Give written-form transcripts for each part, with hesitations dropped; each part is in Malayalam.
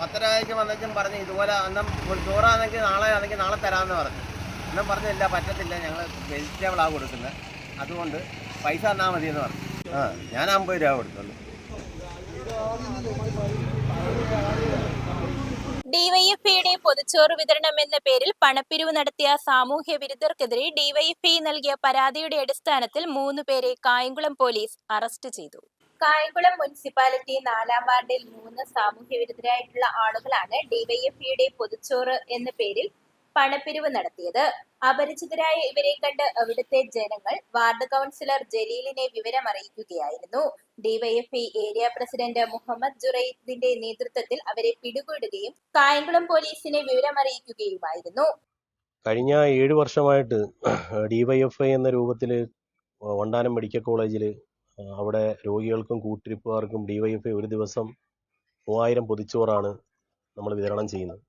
10:30 വന്നിട്ടും പറഞ്ഞ് ഇതുപോലെ അന്നം ചോറാണെങ്കിൽ നാളെ തരാമെന്ന് പറഞ്ഞു. അന്നം പറഞ്ഞില്ല, പറ്റത്തില്ല, ഞങ്ങൾ വെജിറ്റബിളാണ് കൊടുക്കുന്നത്, അതുകൊണ്ട് പൈസ തന്നാൽ മതി എന്ന് പറഞ്ഞു. ഞാൻ 50 രൂപ കൊടുത്തുള്ളൂ. ഡിവൈഎഫ്ഐയുടെ പൊതുച്ചോറ് വിതരണം എന്ന പേരിൽ പണപ്പിരിവ് നടത്തിയ സാമൂഹ്യ വിരുദ്ധർക്കെതിരെ ഡിവൈഎഫ്ഐ നൽകിയ പരാതിയുടെ അടിസ്ഥാനത്തിൽ 3 പേരെ കായംകുളം പോലീസ് അറസ്റ്റ് ചെയ്തു. കായംകുളം മുനിസിപ്പാലിറ്റി 4-ാം വാർഡിൽ 3 സാമൂഹ്യ വിരുദ്ധരായിട്ടുള്ള ആളുകളാണ് ഡിവൈഎഫ്ഐയുടെ പൊതുച്ചോറ് എന്ന പേരിൽ പണപ്പിരിവ് നടത്തിയത്. അപരിചിതരായ ഇവരെ കണ്ട് അവിടുത്തെ ജനങ്ങൾ വാർഡ് കൗൺസിലർ ജലീലിനെ വിവരമറിയിക്കുകയായിരുന്നു. ഡിവൈഎഫ്ഐ ഏരിയ പ്രസിഡന്റ് മുഹമ്മദ് ജുറൈദിന്റെ നേതൃത്വത്തിൽ അവരെ പിടികൂടുകയും കായംകുളം പോലീസിനെ വിവരമറിയിക്കുകയുമായിരുന്നു. കഴിഞ്ഞ 7 വർഷമായിട്ട് ഡിവൈഎഫ്ഐ എന്ന രൂപത്തിൽ വണ്ടാനം മെഡിക്കൽ കോളേജിൽ അവിടെ രോഗികൾക്കും കൂട്ടിരിപ്പുകാർക്കും ഡിവൈഎഫ്ഐ ഒരു ദിവസം 3000 പൊതിച്ചോറാണ് നമ്മൾ വിതരണം ചെയ്യുന്നത്.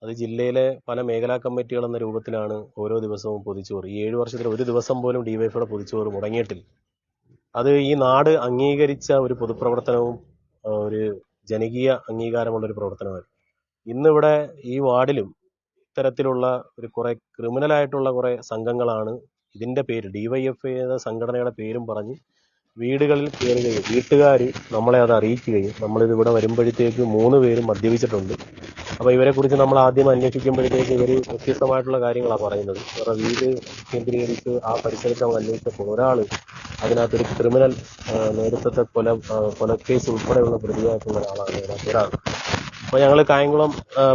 അത് ജില്ലയിലെ പല മേഖലാ കമ്മിറ്റികൾ എന്ന രൂപത്തിലാണ് ഓരോ ദിവസവും പൊതിച്ചോറ്. ഈ 7 വർഷത്തിൽ ഒരു ദിവസം പോലും ഡിവൈഎഫ്ഐയുടെ പൊതിച്ചോറ് മുടങ്ങിയിട്ടില്ല. അത് ഈ നാട് അംഗീകരിച്ച ഒരു പൊതുപ്രവർത്തനവും ഒരു ജനകീയ അംഗീകാരമുള്ളൊരു പ്രവർത്തനമാണ്. ഇന്നിവിടെ ഈ വാർഡിലും ഇത്തരത്തിലുള്ള ഒരു കുറെ ക്രിമിനലായിട്ടുള്ള കുറെ സംഘങ്ങളാണ് ഇതിൻ്റെ പേര് ഡിവൈഎഫ്ഐ എന്ന സംഘടനയുടെ പേരും പറഞ്ഞ് വീടുകളിൽ കയറുകയും വീട്ടുകാർ നമ്മളെ അത് അറിയിക്കുകയും നമ്മളിതിവിടെ വരുമ്പോഴത്തേക്ക് 3 പേരും മദ്യപിച്ചിട്ടുണ്ട്. അപ്പോൾ ഇവരെക്കുറിച്ച് നമ്മൾ ആദ്യം അന്വേഷിക്കുമ്പോഴത്തേക്ക് ഇവർ വ്യത്യസ്തമായിട്ടുള്ള കാര്യങ്ങളാണ് പറയുന്നത്. ഇവരുടെ വീട് കേന്ദ്രീകരിച്ച് ആ പരിസരത്ത് നമ്മൾ അന്വേഷിച്ചപ്പോൾ ഒരാൾ അതിനകത്തൊരു ക്രിമിനൽ നേതൃത്വത്തെ കൊലക്കേസ് ഉൾപ്പെടെയുള്ള പ്രതിയായിട്ടുള്ള ഒരാളാണ് ഒരാൾ. അപ്പോൾ ഞങ്ങൾ കായംകുളം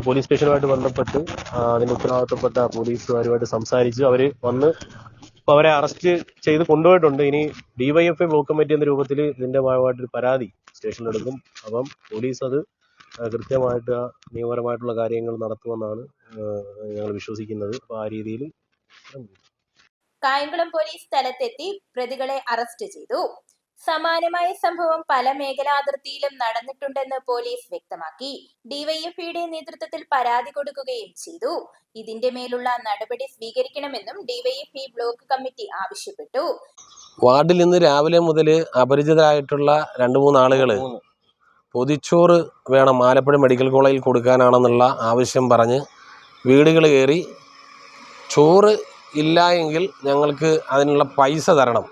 പോലീസ് സ്റ്റേഷനുമായിട്ട് ബന്ധപ്പെട്ട് അതിൻ്റെ ഉത്തരവാദിത്തപ്പെട്ട പോലീസുകാരുമായിട്ട് സംസാരിച്ച് അവർ വന്ന് ഇപ്പോൾ അവരെ അറസ്റ്റ് ചെയ്ത് കൊണ്ടുപോയിട്ടുണ്ട്. ഇനി ഡിവൈഎഫ്ഐ ബ്ലോക്ക് കമ്മിറ്റി എന്ന രൂപത്തിൽ ഇതിൻ്റെ ഭാഗമായിട്ടൊരു പരാതി സ്റ്റേഷനിലെടുക്കും. അപ്പം പോലീസ് അത് കൃത്യമായിട്ട് നിയമപരമായിട്ടുള്ള കാര്യങ്ങൾ നടത്തുമെന്നാണ് ഞങ്ങൾ വിശ്വസിക്കുന്നത്. അപ്പോൾ ആ രീതിയിൽ കായംകുളം പോലീസ് സ്ഥലത്തെത്തി പ്രതികളെ അറസ്റ്റ് ചെയ്തു. സമാനമായ സംഭവം പല മേഖലാതിർത്തിയിലും നടന്നിട്ടുണ്ടെന്ന് പോലീസ് വ്യക്തമാക്കി. ഡിവൈഎഫ്ഐയുടെ നേതൃത്വത്തിൽ പരാതി കൊടുക്കുകയും ചെയ്തു. ഇതിന്റെ മേലുള്ള നടപടി സ്വീകരിക്കണമെന്നും ഡിവൈഎഫ്ഐ ബ്ലോക്ക് കമ്മിറ്റി ആവശ്യപ്പെട്ടു. വാർഡിൽ ഇന്ന് രാവിലെ മുതൽ അപരിചിതരായിട്ടുള്ള 2-3 ആളുകൾ പൊതിച്ചോറ് വേണം ആലപ്പുഴ മെഡിക്കൽ കോളേജിൽ കൊടുക്കാനാണെന്നുള്ള ആവശ്യം പറഞ്ഞ് വീടുകൾ കയറി ചോറ് ഇല്ല എങ്കിൽ ഞങ്ങൾക്ക് അതിനുള്ള പൈസ തരണം.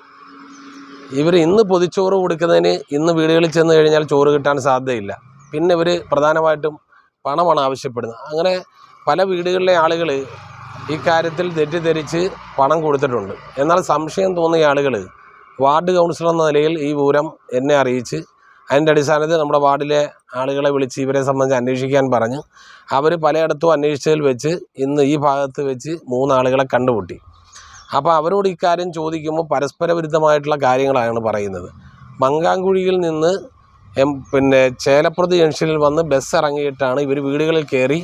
ഇവർ ഇന്ന് പൊതിച്ചോറ് കൊടുക്കുന്നതിന് ഇന്ന് വീടുകളിൽ ചെന്ന് കഴിഞ്ഞാൽ ചോറ് കിട്ടാൻ സാധ്യതയില്ല. പിന്നെ ഇവർ പ്രധാനമായിട്ടും പണമാണ് ആവശ്യപ്പെടുന്നത്. അങ്ങനെ പല വീടുകളിലെ ആളുകൾ ഈ കാര്യത്തിൽ തെറ്റിദ്ധരിച്ച് പണം കൊടുത്തിട്ടുണ്ട്. എന്നാൽ സംശയം തോന്നിയ ആളുകൾ വാർഡ് കൗൺസിലർ എന്ന നിലയിൽ ഈ വിവരം എന്നെ അറിയിച്ച് അതിൻ്റെ അടിസ്ഥാനത്തിൽ നമ്മുടെ വാർഡിലെ ആളുകളെ വിളിച്ച് ഇവരെ സംബന്ധിച്ച് അന്വേഷിക്കാൻ പറഞ്ഞു. അവർ പലയിടത്തും അന്വേഷിച്ചതിൽ വെച്ച് ഇന്ന് ഈ ഭാഗത്ത് വെച്ച് 3 ആളുകളെ കണ്ടുമുട്ടി. അപ്പോൾ അവരോട് ഇക്കാര്യം ചോദിക്കുമ്പോൾ പരസ്പര വിരുദ്ധമായിട്ടുള്ള കാര്യങ്ങളാണ് പറയുന്നത്. മങ്കാങ്കുഴിയിൽ നിന്ന് ചേലപ്രതി ജംഗ്ഷനിൽ വന്ന് ബസ് ഇറങ്ങിയിട്ടാണ് ഇവർ വീടുകളിൽ കയറി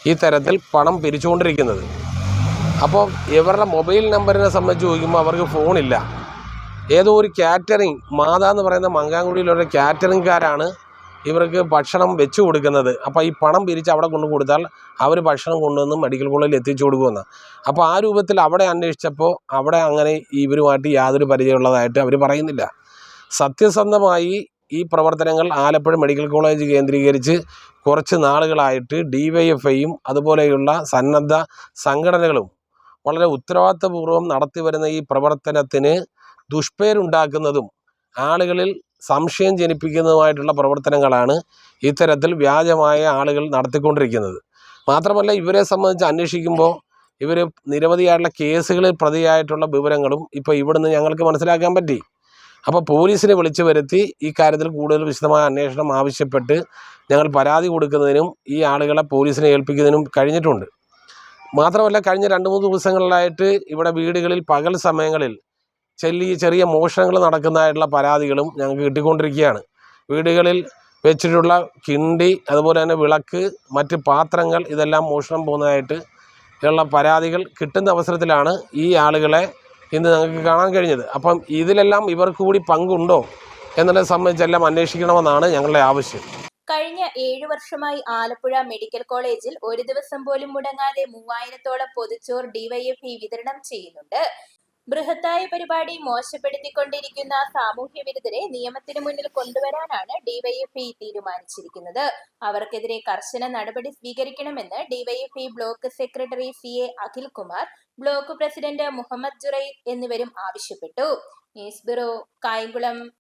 ഈ തരത്തിൽ പണം പിരിച്ചുകൊണ്ടിരിക്കുന്നത്. അപ്പോൾ ഇവരുടെ മൊബൈൽ നമ്പറിനെ സംബന്ധിച്ച് ചോദിക്കുമ്പോൾ അവർക്ക് ഫോണില്ല. ഏതോ ഒരു കാറ്ററിംഗ് മാതാ എന്ന് പറയുന്ന മങ്കാങ്കുഴിയിലുള്ള കാറ്ററിംഗുകാരാണ് ഇവർക്ക് ഭക്ഷണം വെച്ച് കൊടുക്കുന്നത്. അപ്പോൾ ഈ പണം പിരിച്ച് അവിടെ കൊണ്ടു കൊടുത്താൽ അവർ ഭക്ഷണം കൊണ്ടുവന്ന് മെഡിക്കൽ കോളേജിൽ എത്തിച്ചു കൊടുക്കുമെന്ന്. അപ്പോൾ ആ രൂപത്തിൽ അവിടെ അന്വേഷിച്ചപ്പോൾ അവിടെ അങ്ങനെ ഇവരുമായിട്ട് യാതൊരു പരിചയമുള്ളതായിട്ട് അവർ പറയുന്നില്ല. സത്യസന്ധമായി ഈ പ്രവർത്തനങ്ങൾ ആലപ്പുഴ മെഡിക്കൽ കോളേജ് കേന്ദ്രീകരിച്ച് കുറച്ച് നാളുകളായിട്ട് ഡിവൈഎഫ്ഐയും അതുപോലെയുള്ള സന്നദ്ധ സംഘടനകളും വളരെ ഉത്തരവാദിത്തപൂർവ്വം നടത്തിവരുന്ന ഈ പ്രവർത്തനത്തിന് ദുഷ്പേരുണ്ടാക്കുന്നതും ആളുകളിൽ സംശയം ജനിപ്പിക്കുന്നതുമായിട്ടുള്ള പ്രവർത്തനങ്ങളാണ് ഇത്തരത്തിൽ വ്യാജമായ ആളുകൾ നടത്തിക്കൊണ്ടിരിക്കുന്നത്. മാത്രമല്ല ഇവരെ സംബന്ധിച്ച് അന്വേഷിക്കുമ്പോൾ ഇവർ നിരവധിയായിട്ടുള്ള കേസുകളിൽ പ്രതിയായിട്ടുള്ള വിവരങ്ങളും ഇപ്പോൾ ഇവിടുന്ന് ഞങ്ങൾക്ക് മനസ്സിലാക്കാൻ പറ്റി. അപ്പോൾ പോലീസിനെ വിളിച്ചു വരുത്തി ഈ കാര്യത്തിൽ കൂടുതൽ വിശദമായ അന്വേഷണം ആവശ്യപ്പെട്ട് ഞങ്ങൾ പരാതി കൊടുക്കുന്നതിനും ഈ ആളുകളെ പോലീസിനെ ഏൽപ്പിക്കുന്നതിനും കഴിഞ്ഞിട്ടുണ്ട്. മാത്രമല്ല കഴിഞ്ഞ 2-3 ദിവസങ്ങളിലായിട്ട് ഇവിടെ വീടുകളിൽ പകൽ സമയങ്ങളിൽ ചെറിയ മോഷണങ്ങൾ നടക്കുന്നതായിട്ടുള്ള പരാതികളും ഞങ്ങൾക്ക് കിട്ടിക്കൊണ്ടിരിക്കുകയാണ്. വീടുകളിൽ വെച്ചിട്ടുള്ള കിണ്ടി, അതുപോലെ തന്നെ വിളക്ക്, മറ്റ് പാത്രങ്ങൾ ഇതെല്ലാം മോഷണം പോകുന്നതായിട്ട് ഉള്ള പരാതികൾ കിട്ടുന്ന അവസരത്തിലാണ് ഈ ആളുകളെ ഇന്ന് ഞങ്ങൾക്ക് കാണാൻ കഴിഞ്ഞത്. അപ്പം ഇതിലെല്ലാം ഇവർക്ക് കൂടി പങ്കുണ്ടോ എന്നുള്ളത് സംബന്ധിച്ചെല്ലാം അന്വേഷിക്കണമെന്നാണ് ഞങ്ങളുടെ ആവശ്യം. കഴിഞ്ഞ 7 വർഷമായി ആലപ്പുഴ മെഡിക്കൽ കോളേജിൽ ഒരു ദിവസം പോലും മുടങ്ങാതെ 3000-ഓളം പൊതിച്ചോറ് ഡിവൈഎഫ്ഐ വിതരണം ചെയ്യുന്നുണ്ട്. ബൃഹത്തായ പരിപാടി മോശപ്പെടുത്തിക്കൊണ്ടിരിക്കുന്ന സാമൂഹ്യ വിരുദ്ധരെ നിയമത്തിന് മുന്നിൽ കൊണ്ടുവരാനാണ് ഡിവൈഎഫ്ഐ തീരുമാനിച്ചിരിക്കുന്നത്. അവർക്കെതിരെ കർശന നടപടി സ്വീകരിക്കണമെന്ന് DYFI block secretary CA Akhilkumar, block president Muhammad Jurayd എന്നിവരും ആവശ്യപ്പെട്ടു. News bureau, Kayamkulam.